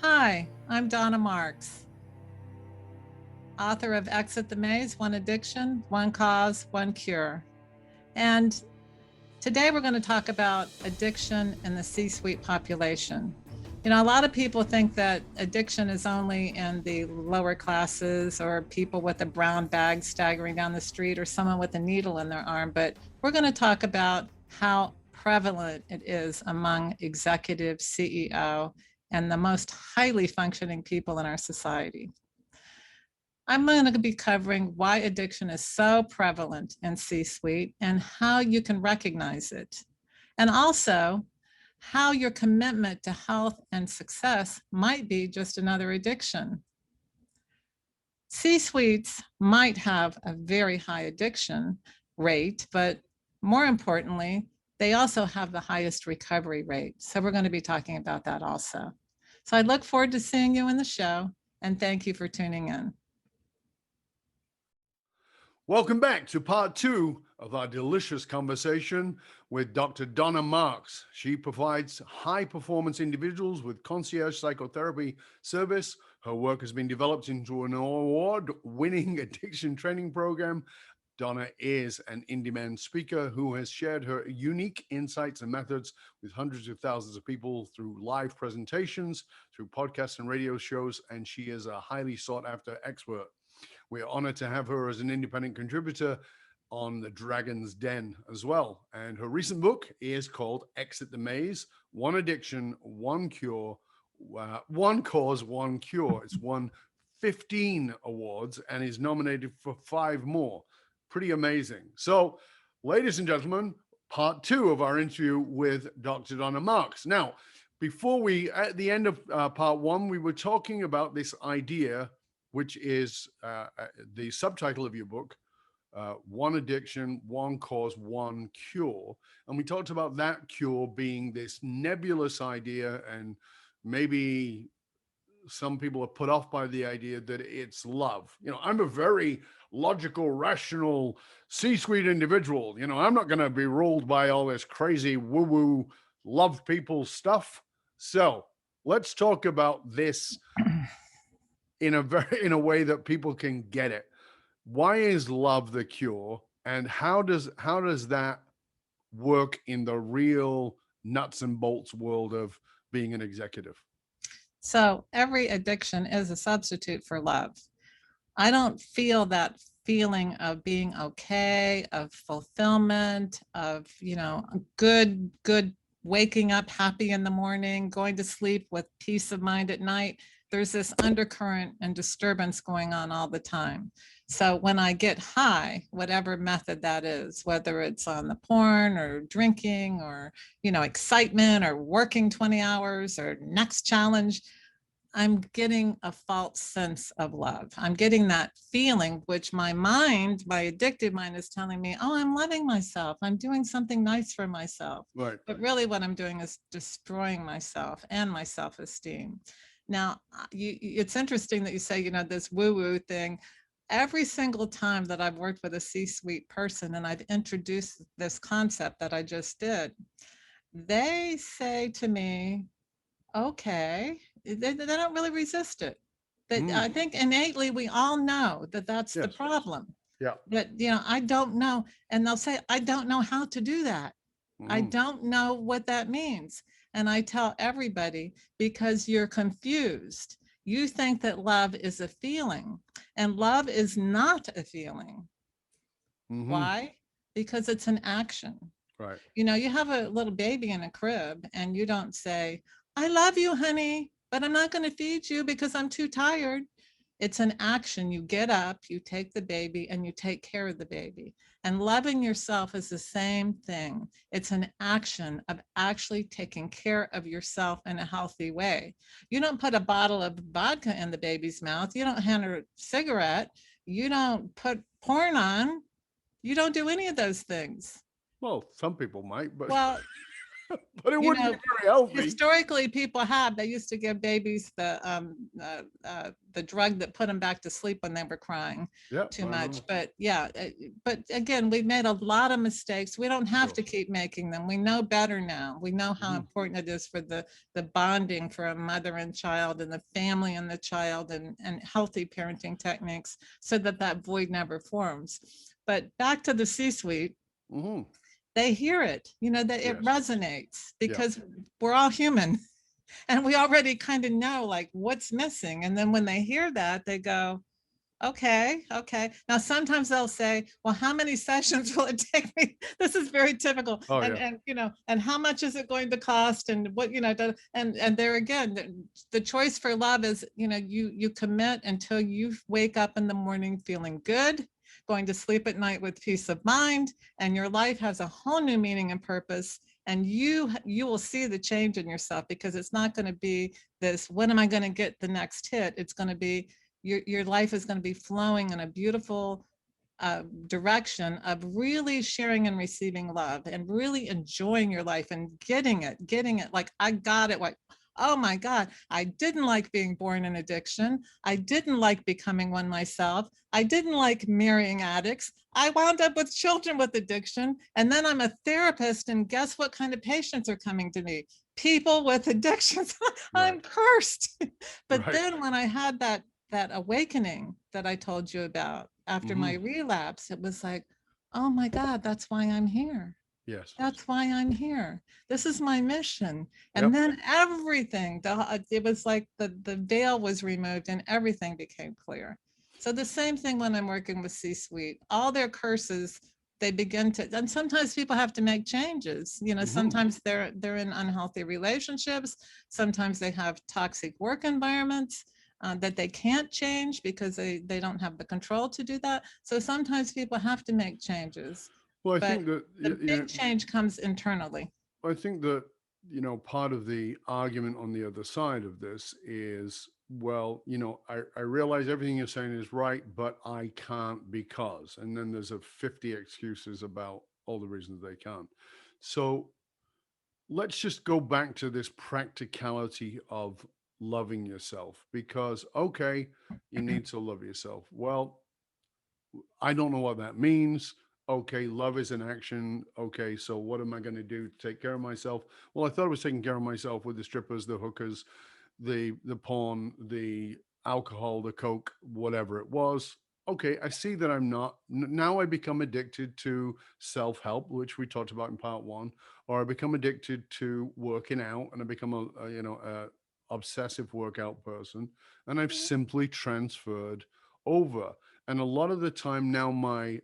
Hi, I'm Donna Marks, author of Exit the Maze, One Addiction, One Cause, One Cure. And today we're going to talk about addiction in the C-suite population. You know, a lot of people think that addiction is only in the lower classes or people with a brown bag staggering down the street or someone with a needle in their arm, but we're going to talk about how prevalent it is among executive CEO and the most highly functioning people in our society. I'm going to be covering why addiction is so prevalent in C-suite and how you can recognize it. And also how your commitment to health and success might be just another addiction. C-suites might have a very high addiction rate, but more importantly, they also have the highest recovery rate. So we're going to be talking about that also. So I look forward to seeing you in the show, and thank you for tuning in. Welcome back to part two of our delicious conversation with Dr. Donna Marks. She provides high performance individuals with concierge psychotherapy service. Her work has been developed into an award winning addiction training program. Donna is an in-demand speaker who has shared her unique insights and methods with hundreds of thousands of people through live presentations, through podcasts and radio shows, and she is a highly sought after expert. We are honored to have her as an independent contributor on the Dragon's Den as well. And her recent book is called Exit the Maze, One Addiction, One Cure, One Cause, One Cure. It's won 15 awards and is nominated for 5 more. Pretty amazing. So, ladies and gentlemen, part two of our interview with Dr. Donna Marks. Now, before at the end of part one, we were talking about this idea, which is the subtitle of your book, One Addiction, One Cause, One Cure. And we talked about that cure being this nebulous idea, and maybe some people are put off by the idea that it's love. You know, I'm a very logical, rational, C-suite individual. You know, I'm not going to be ruled by all this crazy woo-woo love people stuff. So let's talk about this in a way that people can get it. Why is love the cure, and how does that work in the real nuts and bolts world of being an executive? So every addiction is a substitute for love. I don't feel that feeling of being okay, of fulfillment, of, good waking up happy in the morning, going to sleep with peace of mind at night. There's this undercurrent and disturbance going on all the time. So when I get high, whatever method that is, whether it's on the porn or drinking or, excitement or working 20 hours or next challenge, I'm getting a false sense of love. I'm getting that feeling, which my mind, my addicted mind, is telling me, oh, I'm loving myself. I'm doing something nice for myself. Right. But really what I'm doing is destroying myself and my self-esteem. Now, it's interesting that you say, this woo-woo thing. Every single time that I've worked with a C-suite person and I've introduced this concept that I just did, they say to me, okay, they don't really resist it. I think innately we all know that that's the problem. Yeah. But, I don't know. And they'll say, I don't know how to do that. I don't know what that means. And I tell everybody, because you're confused. You think that love is a feeling, and love is not a feeling. Why? Because it's an action. Right. You have a little baby in a crib and you don't say, I love you, honey, but I'm not going to feed you because I'm too tired. It's an action. You get up, you take the baby, and you take care of the baby. And loving yourself is the same thing. It's an action of actually taking care of yourself in a healthy way. You don't put a bottle of vodka in the baby's mouth. You don't hand her a cigarette. You don't put porn on. You don't do any of those things. Well, some people might, but Well, But it You wouldn't know, be very healthy. historically, people have. They used to give babies the drug that put them back to sleep when they were crying Yeah, too I much. remember. But yeah, but again, we've made a lot of mistakes. We don't have to Sure. keep making them. We know better now. We know how Mhm. important it is for the bonding for a mother and child, and the family and the child, and healthy parenting techniques, so that that void never forms. But back to the C-suite, Mhm. they hear it, that it Yes. resonates Yeah. because we're all human, and we already kind of know like what's missing. And then when they hear that, they go, okay, okay. Now sometimes they'll say, well, how many sessions will it take me? This is very typical. Oh and yeah. and and how much is it going to cost, and what, and there again, the choice for love is, you commit until you wake up in the morning feeling good, going to sleep at night with peace of mind, and your life has a whole new meaning and purpose. And you will see the change in yourself, because it's not going to be this, when am I going to get the next hit? It's going to be, your life is going to be flowing in a beautiful direction of really sharing and receiving love, and really enjoying your life, and getting it like I got it. Like, oh my God, I didn't like being born in addiction. I didn't like becoming one myself. I didn't like marrying addicts. I wound up with children with addiction. And then I'm a therapist. And guess what kind of patients are coming to me? People with addictions. I'm Right. cursed. But Right. then when I had that awakening that I told you about after my Mhm. relapse, it was like, oh my God, that's why I'm here. Yes. That's why I'm here. This is my mission. And Yep. then everything, it was like the veil was removed and everything became clear. So the same thing when I'm working with C-suite, all their curses, they begin to, and sometimes people have to make changes. Mhm. Sometimes they're in unhealthy relationships. Sometimes they have toxic work environments that they can't change because they don't have the control to do that. So sometimes people have to make changes, Well, I but think that the big change comes internally. I think that, part of the argument on the other side of this is, well, I realize everything you're saying is right, but I can't because, and then there's a 50 excuses about all the reasons they can't. So let's just go back to this practicality of loving yourself because, okay, you need to love yourself. Well, I don't know what that means. Okay, love is an action. Okay, so what am I going to do to take care of myself? Well, I thought I was taking care of myself with the strippers, the hookers, the porn, the alcohol, the coke, whatever it was. Okay, I see that I'm not. Now I become addicted to self-help, which we talked about in part one, or I become addicted to working out, and I become a obsessive workout person, and I've simply transferred over. And a lot of the time now, my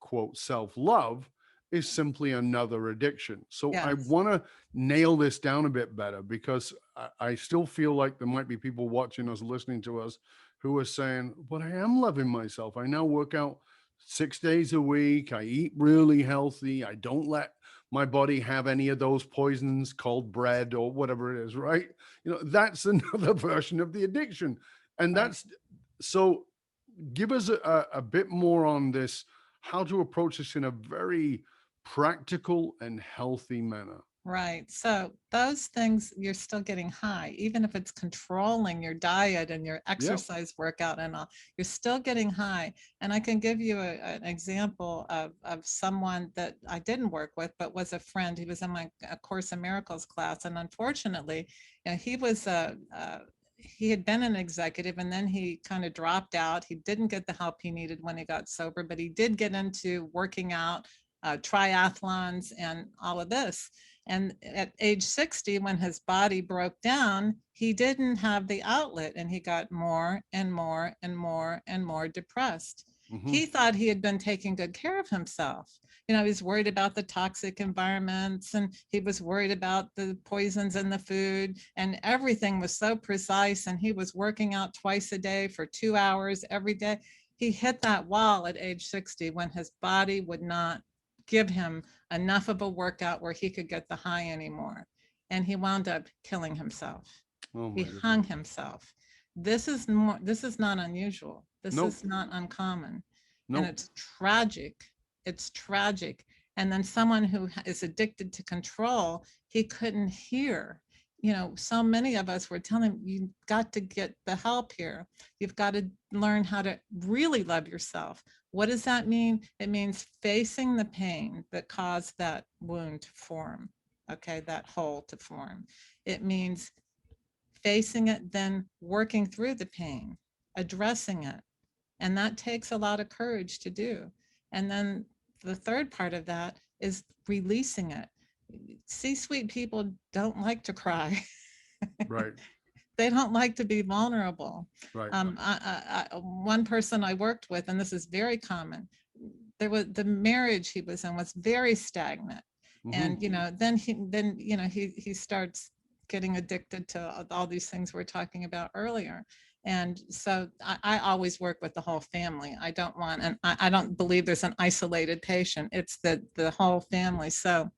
quote, self love is simply another addiction. So I Yes. want to nail this down a bit better because I still feel like there might be people watching us, listening to us, who are saying, but I am loving myself. I now work out 6 days a week. I eat really healthy. I don't let my body have any of those poisons called bread or whatever it is, right? That's another version of the addiction. And Right. that's so give us a bit more on this, how to approach this in a very practical and healthy manner. Right. So those things, you're still getting high, even if it's controlling your diet and your Yeah. exercise workout and all, you're still getting high. And I can give you an example of someone that I didn't work with, but was a friend. He was in my Course in Miracles class. And unfortunately, he was he had been an executive, and then he kind of dropped out. He didn't get the help he needed when he got sober, but he did get into working out, triathlons, and all of this. And at age 60, when his body broke down, he didn't have the outlet, and he got more and more and more and more depressed. Hmm. He thought he had been taking good care of himself. He was worried about the toxic environments, and he was worried about the poisons in the food, and everything was so precise. And he was working out twice a day for 2 hours every day. He hit that wall at age 60 when his body would not give him enough of a workout where he could get the high anymore. And he wound up killing himself. Oh He my hung goodness. himself. This is not unusual. This Nope. is not uncommon. And Nope. it's tragic. It's tragic. And then someone who is addicted to control, he couldn't hear. So many of us were telling him, you got to get the help here. You've got to learn how to really love yourself. What does that mean? It means facing the pain that caused that wound to form, okay, that hole to form. It means facing it, then working through the pain, addressing it. And that takes a lot of courage to do. And then the third part of that is releasing it. C-suite people don't like to cry. Right. They don't like to be vulnerable. Right. One person I worked with, and this is very common, there was the marriage he was in was very stagnant. And then he starts getting addicted to all these things we're talking about earlier. And so I always work with the whole family. I don't want, and I don't believe there's an isolated patient. It's the whole family. So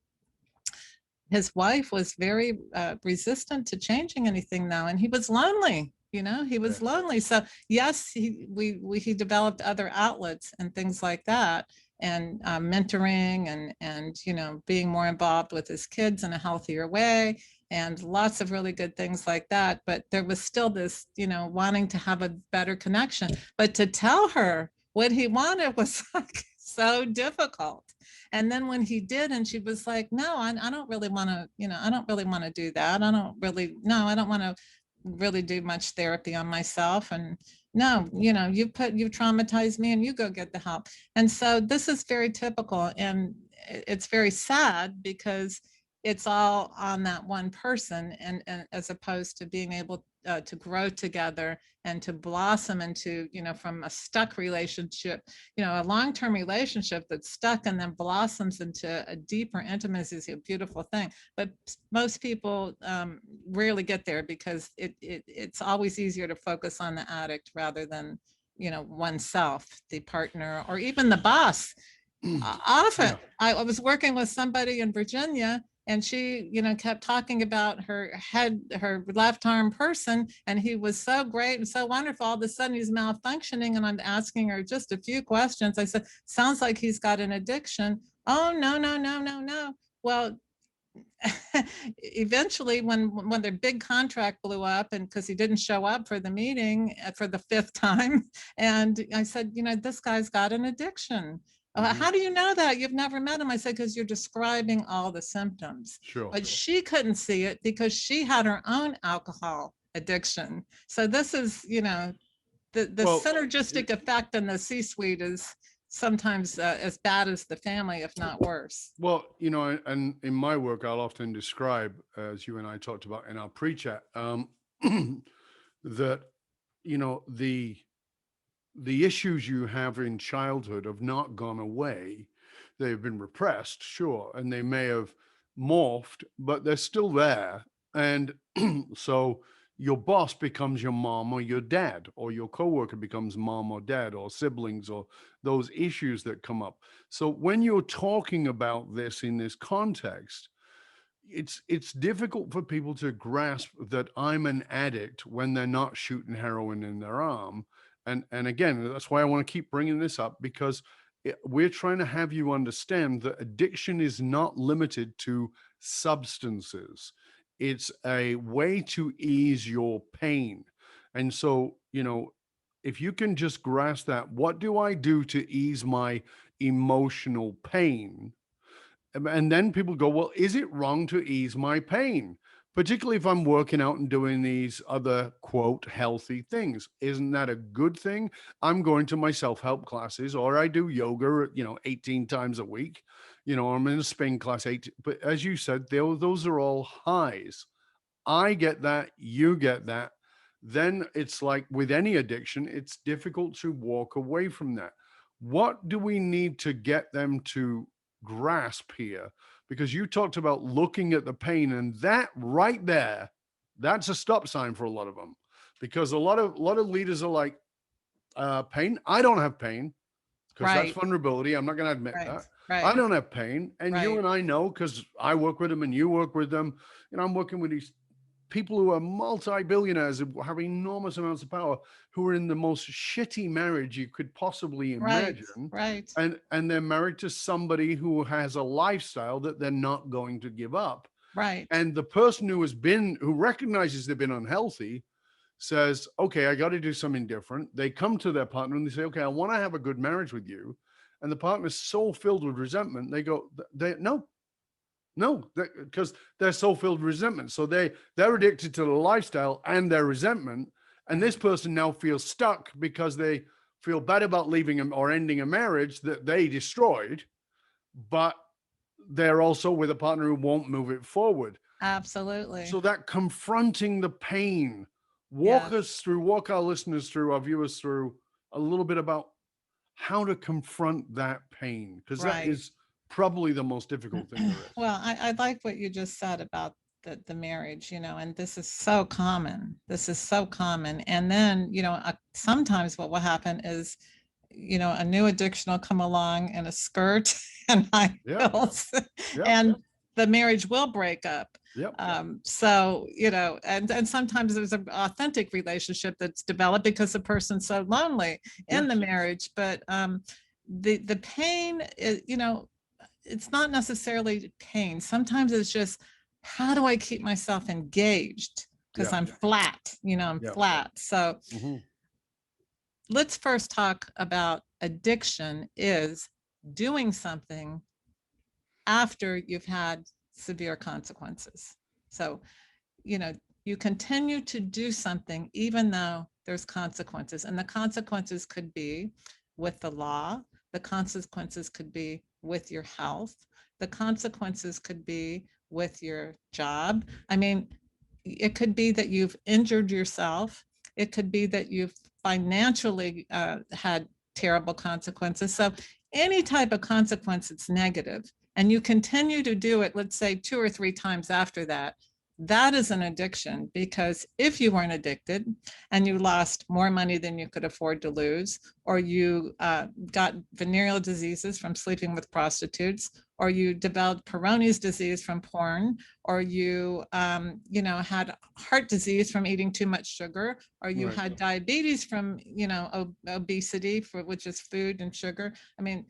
his wife was very resistant to changing anything now, and he was lonely. He was lonely. So yes, he developed other outlets and things like that, and mentoring and being more involved with his kids in a healthier way, and lots of really good things like that. But there was still this, wanting to have a better connection. But to tell her what he wanted was like so difficult. And then when he did, and she was like, no, I don't really want to, I don't really want to do that. I don't want to really do much therapy on myself. And no, you've traumatized me, and you go get the help. And so this is very typical, and it's very sad because it's all on that one person, and as opposed to being able to grow together and to blossom into, from a stuck relationship, a long-term relationship that's stuck and then blossoms into a deeper intimacy is a beautiful thing. But most people rarely get there because it's always easier to focus on the addict rather than, oneself, the partner, or even the boss. Often, I was working with somebody in Virginia, and she, kept talking about her left arm person, and he was so great and so wonderful. All of a sudden he's malfunctioning, and I'm asking her just a few questions. I said, sounds like he's got an addiction. Oh, no. Well, eventually when their big contract blew up, and because he didn't show up for the meeting for the fifth time, and I said, this guy's got an addiction. How do you know that? You've never met him. I said, because you're describing all the symptoms. Sure. But she couldn't see it because she had her own alcohol addiction. So this is, the synergistic effect in the C-suite is sometimes as bad as the family, if not worse. Well, and in my work, I'll often describe, as you and I talked about in our pre-chat, that, the issues you have in childhood have not gone away. They've been repressed, sure, and they may have morphed, but they're still there. And so your boss becomes your mom or your dad, or your coworker becomes mom or dad, or siblings, or those issues that come up. So when you're talking about this in this context, it's difficult for people to grasp that I'm an addict when they're not shooting heroin in their arm. And again, that's why I want to keep bringing this up, because we're trying to have you understand that addiction is not limited to substances. It's a way to ease your pain. And so, if you can just grasp that, what do I do to ease my emotional pain? And then people go, well, is it wrong to ease my pain? Particularly if I'm working out and doing these other, quote, healthy things. Isn't that a good thing? I'm going to my self-help classes, or I do yoga, 18 times a week, I'm in a spin class 8. But as you said, those are all highs. I get that. You get that. Then it's like with any addiction, it's difficult to walk away from that. What do we need to get them to grasp here? Because you talked about looking at the pain, and that right there, that's a stop sign for a lot of them. Because a lot of leaders are like, pain? I don't have pain, because that's vulnerability. I'm not going to admit that. I don't have pain. And you and I know, because I work with them and you work with them. I'm working with these people who are multi-billionaires who have enormous amounts of power, who are in the most shitty marriage you could possibly Right, imagine, right, and they're married to somebody who has a lifestyle that they're not going to give up. right. And the person who recognizes they've been unhealthy says, okay, I got to do something different. They come to their partner and they say, okay, I want to have a good marriage with you. And the partner's so filled with resentment, they go, no, because they're so filled with resentment. So they're addicted to the lifestyle and their resentment. And this person now feels stuck because they feel bad about leaving them or ending a marriage that they destroyed, but they're also with a partner who won't move it forward. Absolutely. So that confronting the pain, Yes. walk our listeners through, our viewers through a little bit about how to confront that pain, because that Right. is probably the most difficult thing there is. Well, I like what you just said about the marriage, and this is so common. This is so common. And then, sometimes what will happen is, a new addiction will come along in a skirt and high Yeah. heels, Yeah. and the marriage will break up. Yep. So, and sometimes there's an authentic relationship that's developed because the person's so lonely in the Yes. marriage. But the pain is, it's not necessarily pain. Sometimes it's just, how do I keep myself engaged? Because Yeah. I'm flat, I'm Yeah. flat. So Mhm. let's first talk about addiction is doing something after you've had severe consequences. So, you know, you continue to do something even though there's consequences. And the consequences could be with the law, the consequences could be with your health, the consequences could be with your job. I mean, it could be that you've injured yourself, it could be that you've financially had terrible consequences. So, any type of consequence that's negative, and you continue to do it, let's say 2 or 3 times after that, that is an addiction. Because if you weren't addicted and you lost more money than you could afford to lose, or you got venereal diseases from sleeping with prostitutes, or you developed Peyronie's disease from porn, or you, had heart disease from eating too much sugar, or you Right. had diabetes from, obesity, which is food and sugar. I mean,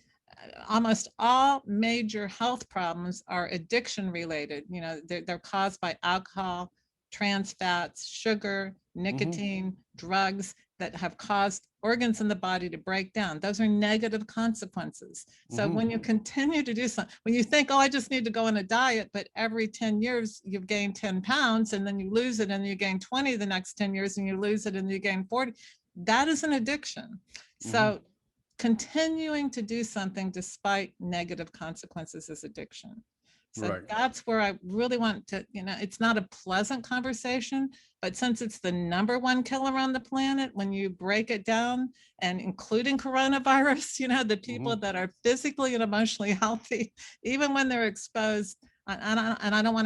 almost all major health problems are addiction related. They're caused by alcohol, trans fats, sugar, nicotine, drugs that have caused organs in the body to break down. Those are negative consequences. So when you continue to do something, when you think, oh, I just need to go on a diet, but every 10 years you've gained 10 pounds and then you lose it and you gain 20 the next 10 years and you lose it and you gain 40, that is an addiction. So continuing to do something despite negative consequences is addiction. So Right. that's where I really want to, it's not a pleasant conversation, but since it's the number one killer on the planet, when you break it down, and including coronavirus, the people that are physically and emotionally healthy, even when they're exposed, and I don't want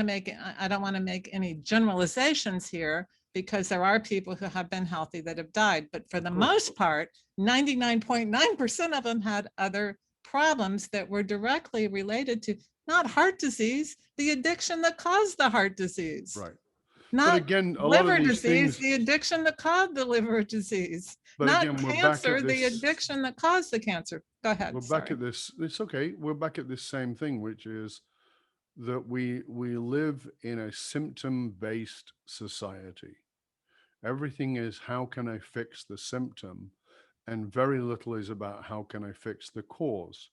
to make any generalizations here, because there are people who have been healthy that have died, but for the most part, 99.9% of them had other problems that were directly related to not heart disease, the addiction that caused the heart disease. Right. But Not again, a lot of liver these disease, things, the addiction that caused the liver disease. but Not again, we're back at cancer, the this, addiction that caused the cancer. Go ahead, we're back sorry. at this, it's okay. We're back at this same thing, which is that we live in a symptom-based society. Everything is how can I fix the symptom, and very little is about how can I fix the cause.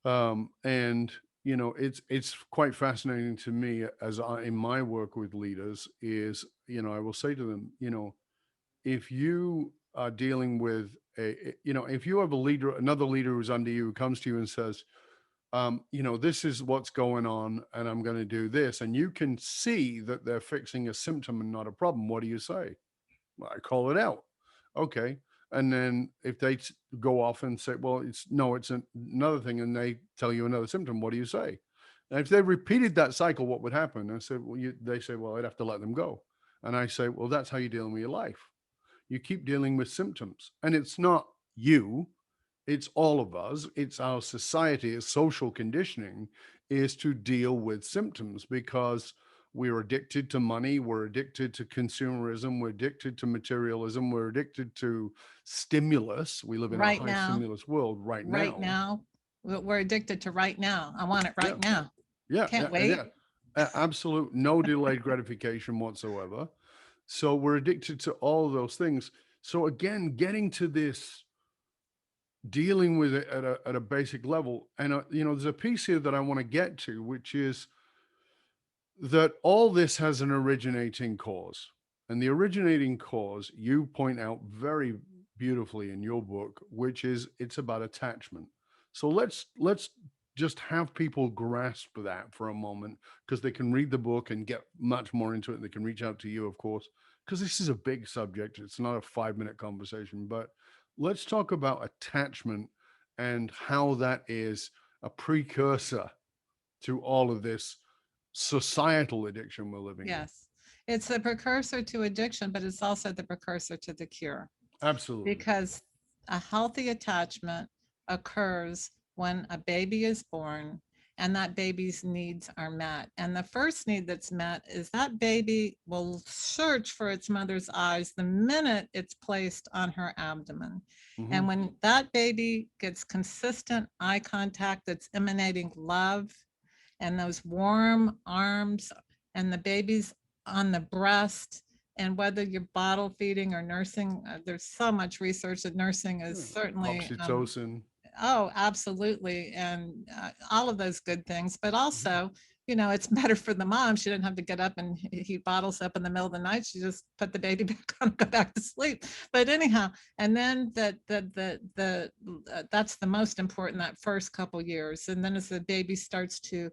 And it's quite fascinating to me as I in my work with leaders is, I will say to them, if you are dealing with if you have a leader, another leader who's under you, who comes to you and says, this is what's going on and I'm going to do this, and you can see that they're fixing a symptom and not a problem, what do you say? Well, I call it out. Okay. And then if they go off and say, well, it's another thing, and they tell you another symptom, what do you say? And if they repeated that cycle, what would happen? I said, well, they say, well, I'd have to let them go. And I say, well, that's how you're dealing with your life. You keep dealing with symptoms, and it's not you, it's all of us. It's our society, it's social conditioning is to deal with symptoms, because we're addicted to money, we're addicted to consumerism, we're addicted to materialism, we're addicted to stimulus. We live in a Right high now, stimulus world right right now. now, we're addicted to right now. I want it Yeah, right now. yeah, Can't yeah, yeah. wait. Absolute no delayed gratification whatsoever. So we're addicted to all of those things. So again, getting to this, dealing with it at a basic level, and there's a piece here that I want to get to, which is that all this has an originating cause. And the originating cause, you point out very beautifully in your book, which is it's about attachment. So let's just have people grasp that for a moment, because they can read the book and get much more into it. And they can reach out to you, of course, because this is a big subject. It's not a 5-minute conversation, but let's talk about attachment and how that is a precursor to all of this societal addiction we're living in. Yes. It's the precursor to addiction, but it's also the precursor to the cure, Absolutely. because a healthy attachment occurs when a baby is born and that baby's needs are met. And the first need that's met is that baby will search for its mother's eyes the minute it's placed on her abdomen. And Hmm. when that baby gets consistent eye contact that's emanating love and those warm arms and the baby's on the breast, and whether you're bottle feeding or nursing, there's so much research that nursing is Yeah. certainly Oxytocin. oh, absolutely, and all of those good things. But Mhm. also, it's better for the mom. She didn't have to get up and heat bottles up in the middle of the night. She just put the baby back on, and go back to sleep. But anyhow, and then that's the most important, that first couple years, and then as the baby starts to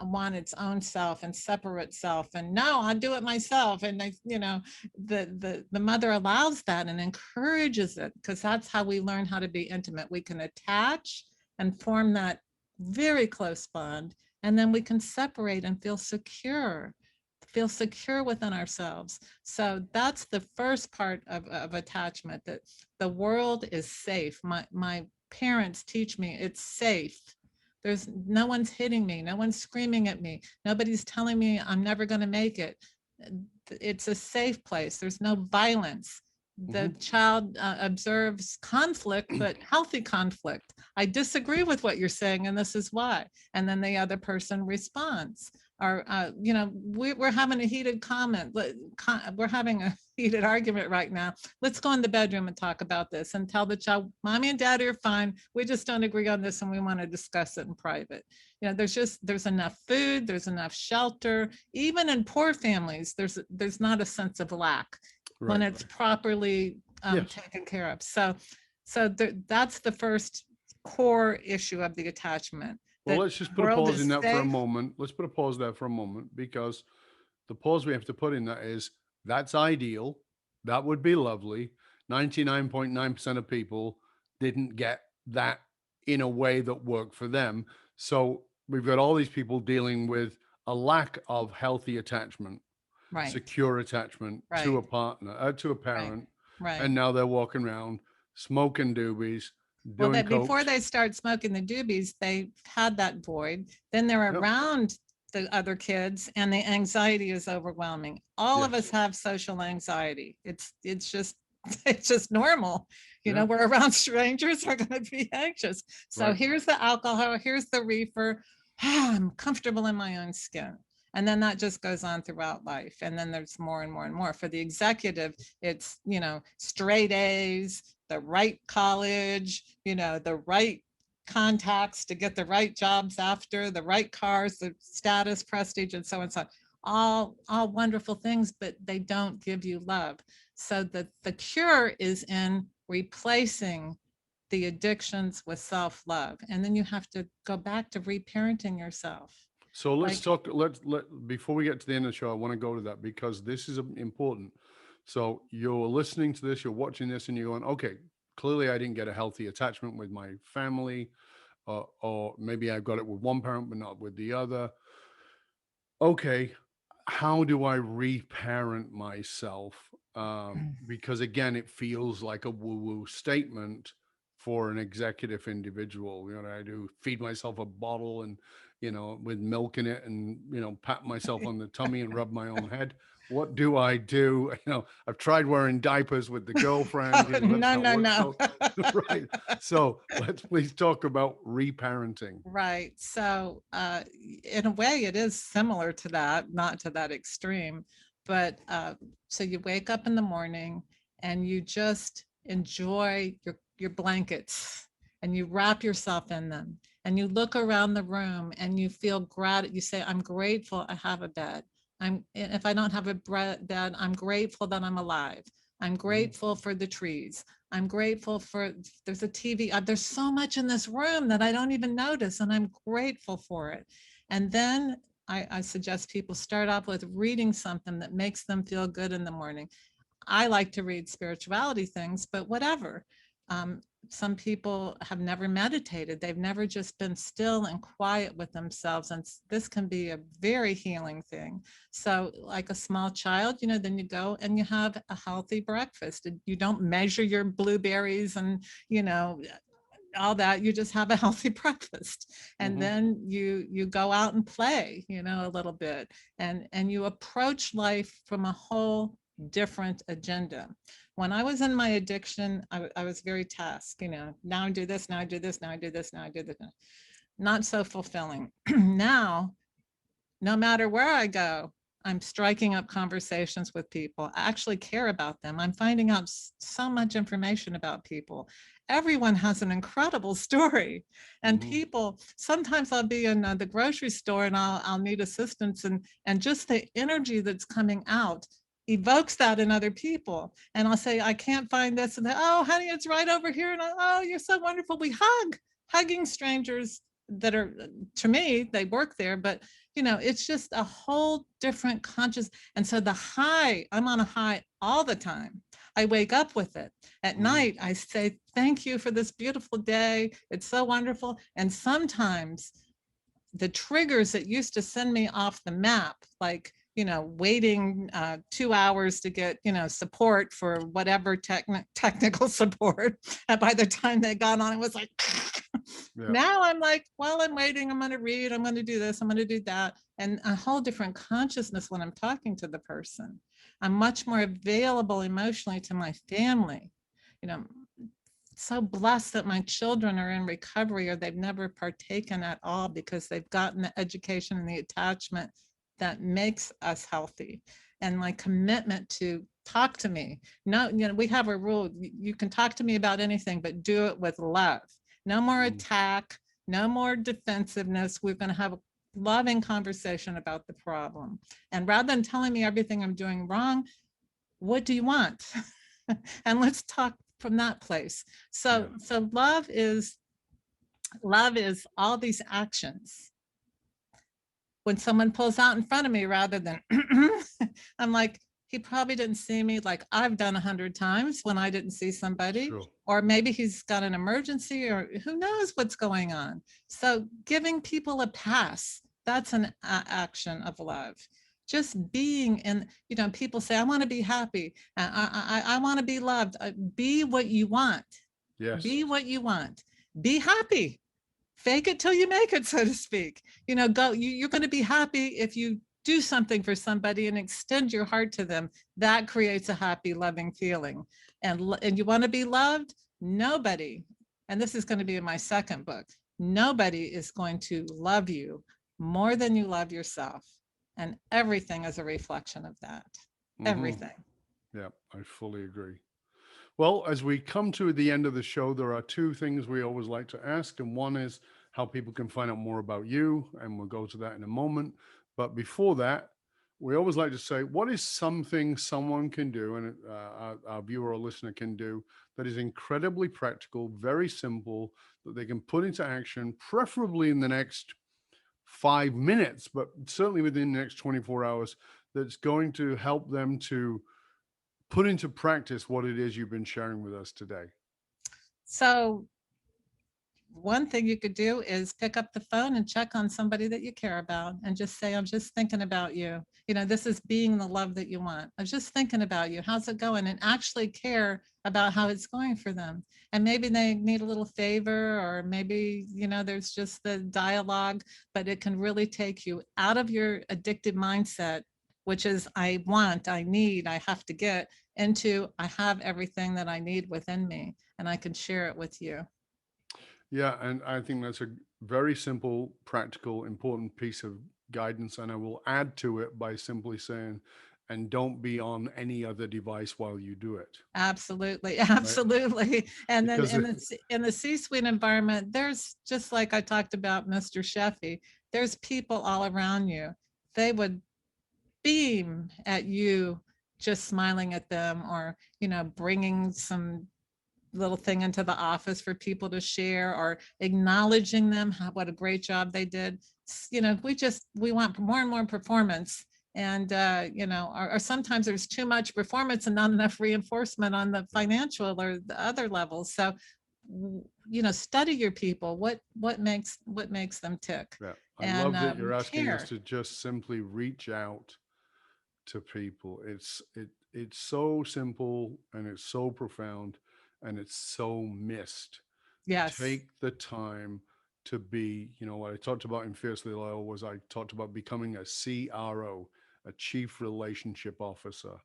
want its own self and separate self, and no, I do it myself, and the mother allows that and encourages it, because that's how we learn how to be intimate. We can attach and form that very close bond, and then we can separate and feel secure within ourselves. So that's the first part of attachment, that the world is safe. My parents teach me it's safe. There's no one's hitting me, no one's screaming at me, nobody's telling me I'm never going to make it. It's a safe place. There's no violence. The Hmm. child observes conflict, but healthy conflict. I disagree with what you're saying, and this is why. And then the other person responds. Or, we're having a heated comment. We're having a heated argument right now. Let's go in the bedroom and talk about this, and tell the child, mommy and daddy are fine. We just don't agree on this, and we want to discuss it in private. There's enough food, there's enough shelter. Even in poor families, there's not a sense of lack when Right, it's right. properly Yes. taken care of. That's the first core issue of the attachment. Well, That let's just the put a world pause is in that for a safe. moment. Let's put a pause there for a moment, because the pause we have to put in that is that's ideal. That would be lovely. 99.9% of people didn't get that in a way that worked for them. So we've got all these people dealing with a lack of healthy attachment, Right, secure attachment to a right, partner, to a right, parent, right. and now they're walking around smoking doobies, Well, doing that before cokes. they start smoking the doobies, they had that void. Then they're Yep. around the other kids, and the anxiety is overwhelming. All of us Yes. have social anxiety. It's just it's just normal. Yeah. We're around strangers, we're going to be anxious. So Right. here's the alcohol, here's the reefer. I'm comfortable in my own skin. And then that just goes on throughout life. And then there's more and more and more. For the executive, it's, straight A's, the right college, the right contacts to get the right jobs after, the right cars, the status, prestige, and so on and so on. All wonderful things, but they don't give you love. So the cure is in replacing the addictions with self-love. And then you have to go back to reparenting yourself. So let's Like, talk. Let before we get to the end of the show, I want to go to that, because this is important. So you're listening to this, you're watching this, and you're going, okay, clearly I didn't get a healthy attachment with my family, or maybe I got it with one parent but not with the other. Okay, how do I reparent myself? Because again, it feels like a woo-woo statement for an executive individual. I do feed myself a bottle, and with milk in it and, pat myself on the tummy and rub my own head. What do I do? I've tried wearing diapers with the girlfriend, that's No, not no, worked no. out. Right. So let's please talk about reparenting. Right. So, in a way, it is similar to that, not to that extreme. But so you wake up in the morning and you just enjoy your blankets and you wrap yourself in them and you look around the room and you feel gratitude. You say, I'm grateful I have a bed. If I don't have a bed, I'm grateful that I'm alive. I'm grateful for the trees. I'm grateful for there's a TV. There's so much in this room that I don't even notice, and I'm grateful for it. And then I suggest people start off with reading something that makes them feel good in the morning. I like to read spirituality things, but whatever. Um, some people have never meditated. They've never just been still and quiet with themselves. And this can be a very healing thing. So like a small child, then you go and you have a healthy breakfast. You don't measure your blueberries and, all that. You just have a healthy breakfast. And then you go out and play, a little bit. And you approach life from a whole different agenda. When I was in my addiction, I was very tasked, now I do this, now I do this, now I do this, now I do this. Not so fulfilling. Now, no matter where I go, I'm striking up conversations with people. I actually care about them. I'm finding out so much information about people. Everyone has an incredible story. And people, sometimes I'll be in the grocery store and I'll need assistance, and just the energy that's coming out evokes that in other people. And I'll say, I can't find this. And they, oh, honey, it's right over here. And oh, you're so wonderful. We hugging strangers that are, to me, they work there, but it's just a whole different conscious. And so the high, I'm on a high all the time. I wake up with it. At night, I say, thank you for this beautiful day. It's so wonderful. And sometimes the triggers that used to send me off the map, like, waiting 2 hours to get, support for whatever technical support. And by the time they got on, it was like, now I'm like, while I'm waiting, I'm going to read, I'm going to do this, I'm going to do that. And a whole different consciousness when I'm talking to the person. I'm much more available emotionally to my family. So blessed that my children are in recovery, or they've never partaken at all, because they've gotten the education and the attachment that makes us healthy. And my commitment to talk to me. No, we have a rule. You can talk to me about anything, but do it with love. No more attack, no more defensiveness. We're going to have a loving conversation about the problem. And rather than telling me everything I'm doing wrong, what do you want? And let's talk from that place. So love is all these actions. When someone pulls out in front of me, rather than I'm like, he probably didn't see me, like I've done 100 times when I didn't see somebody. Sure. Or maybe he's got an emergency, or who knows what's going on. So giving people a pass, that's an action of love. Just being in, people say, I want to be happy. I want to be loved. Be what you want. Yes. Be what you want. Be happy. Fake it till you make it, so to speak. You're going to be happy if you do something for somebody and extend your heart to them. That creates a happy, loving feeling. And you want to be loved? Nobody, and this is going to be in my second book, nobody is going to love you more than you love yourself. And everything is a reflection of that. Everything. Yeah, I fully agree. Well, as we come to the end of the show, there are two things we always like to ask. And one is how people can find out more about you. And we'll go to that in a moment. But before that, we always like to say, what is something someone can do, and our viewer or listener can do, that is incredibly practical, very simple, that they can put into action, preferably in the next 5 minutes, but certainly within the next 24 hours, that's going to help them to put into practice what it is you've been sharing with us today? So one thing you could do is pick up the phone and check on somebody that you care about and just say, I'm just thinking about you. This is being the love that you want. I was just thinking about you. How's it going? And actually care about how it's going for them. And maybe they need a little favor, or maybe, there's just the dialogue, but it can really take you out of your addicted mindset, which is I want, I need, I have to get, into I have everything that I need within me and I can share it with you. Yeah, and I think that's a very simple, practical, important piece of guidance. And I will add to it by simply saying, and don't be on any other device while you do it. Absolutely, Right? absolutely. And then Because in the C-suite environment, there's, just like I talked about Mr. Sheffy, there's people all around you. They would beam at you just smiling at them, or bringing some little thing into the office for people to share, or acknowledging them, what a great job they did. We want more and more performance, and or sometimes there's too much performance and not enough reinforcement on the financial or the other levels. So study your people. What makes them tick. yeah, I And love that you're asking us care. to just simply reach out to people. It's so simple, and it's so profound, and it's so missed. Yes. Take the time to be, what I talked about in Fiercely Loyal was I talked about becoming a CRO, a Chief Relationship Officer.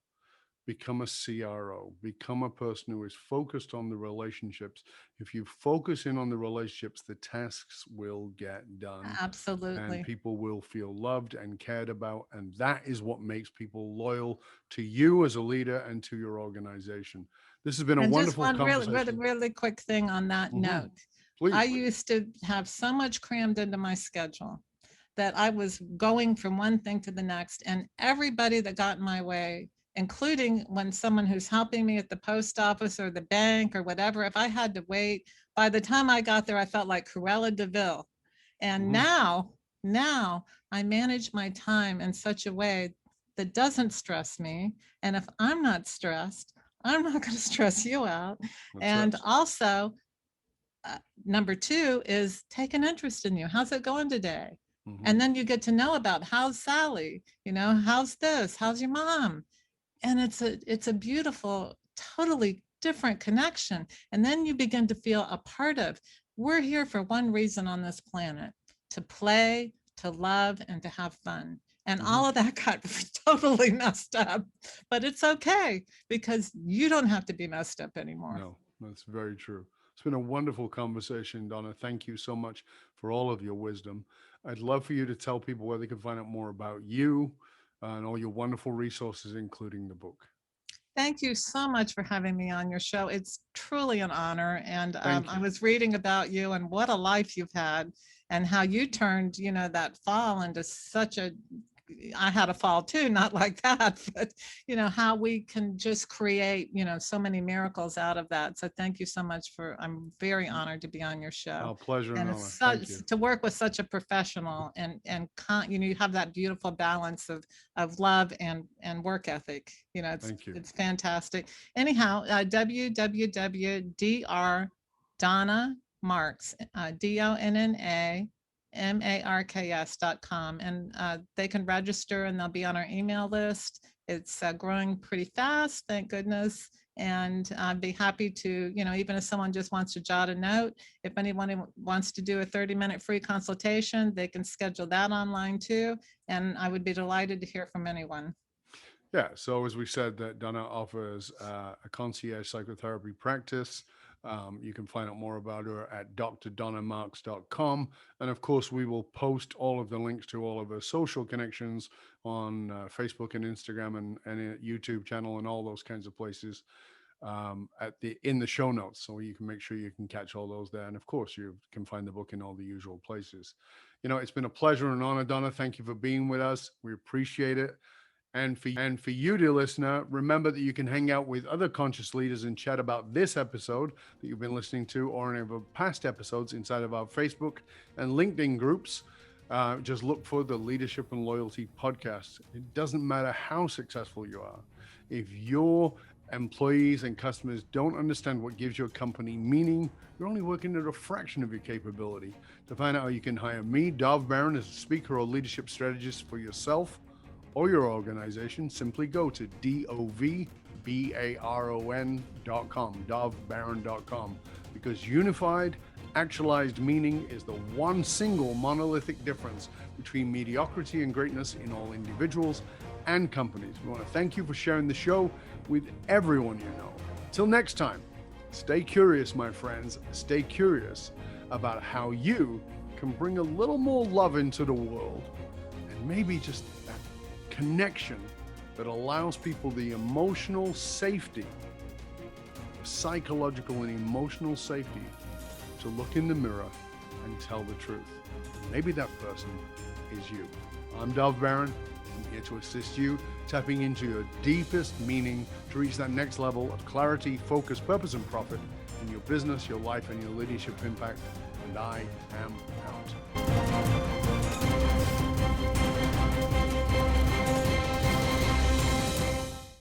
Become a CRO, become a person who is focused on the relationships. If you focus in on the relationships, the tasks will get done, and Absolutely. people will feel loved and cared about. And that is what makes people loyal to you as a leader and to your organization. This has been a And just wonderful one really, really, conversation. really quick thing on that Mhm. note. I Please. used to have so much crammed into my schedule that I was going from one thing to the next, and everybody that got in my way, including when someone who's helping me at the post office or the bank or whatever, if I had to wait, by the time I got there, I felt like Cruella de Vil. And Mhm. now I manage my time in such a way that doesn't stress me. And if I'm not stressed, I'm not going to stress you out. That's And it. also, number two is take an interest in you. How's it going today? Mhm. And then you get to know about, how's Sally? How's this? How's your mom? And it's a beautiful, totally different connection. And then you begin to feel a part of, we're here for one reason on this planet: to play, to love, and to have fun. And Mhm. all of that got totally messed up, but it's okay, because you don't have to be messed up anymore. No, that's very true. It's been a wonderful conversation, Donna. Thank you so much for all of your wisdom. I'd love for you to tell people where they can find out more about you and all your wonderful resources, including the book. Thank you so much for having me on your show. It's truly an honor. And Thank I you. was reading about you and what a life you've had, and how you turned, that fall into such a, I had a fall too, not like that, but how we can just create, so many miracles out of that. So thank you so much I'm very honored to be on your show. Our pleasure and And honor. it's Thank such you. to work with such a professional, you have that beautiful balance of love and work ethic. Thank you. It's fantastic. Anyhow, www.dr Donna Marks, DonnaMarks.com, and they can register and they'll be on our email list. It's growing pretty fast, thank goodness. And I'd be happy to, even if someone just wants to jot a note, if anyone wants to do a 30-minute free consultation, they can schedule that online too. And I would be delighted to hear from anyone. Yeah. So as we said, that Donna offers a concierge psychotherapy practice. You can find out more about her at drdonnamarks.com. And of course, we will post all of the links to all of her social connections on Facebook and Instagram and a YouTube channel and all those kinds of places in the show notes. So you can make sure you can catch all those there. And of course, you can find the book in all the usual places. It's been a pleasure and honor, Donna. Thank you for being with us. We appreciate it. And for you, dear listener, remember that you can hang out with other conscious leaders and chat about this episode that you've been listening to, or any of our past episodes, inside of our Facebook and LinkedIn groups. Just look for the Leadership and Loyalty podcast. It doesn't matter how successful you are. If you're employees and customers don't understand what gives your company meaning, you're only working at a fraction of your capability. To find out how you can hire me, Dov Baron, as a speaker or leadership strategist for yourself or your organization, simply go to dovbaron.com, dovbaron.com, because unified, actualized meaning is the one single monolithic difference between mediocrity and greatness in all individuals and companies. We want to thank you for sharing the show with everyone you know. Till next time, stay curious, my friends. Stay curious about how you can bring a little more love into the world, and maybe just that connection that allows people the emotional safety, psychological and emotional safety, to look in the mirror and tell the truth. Maybe that person is you. I'm Dov Baron. I'm here to assist you, tapping into your deepest meaning to reach that next level of clarity, focus, purpose, and profit in your business, your life, and your leadership impact. And I am out.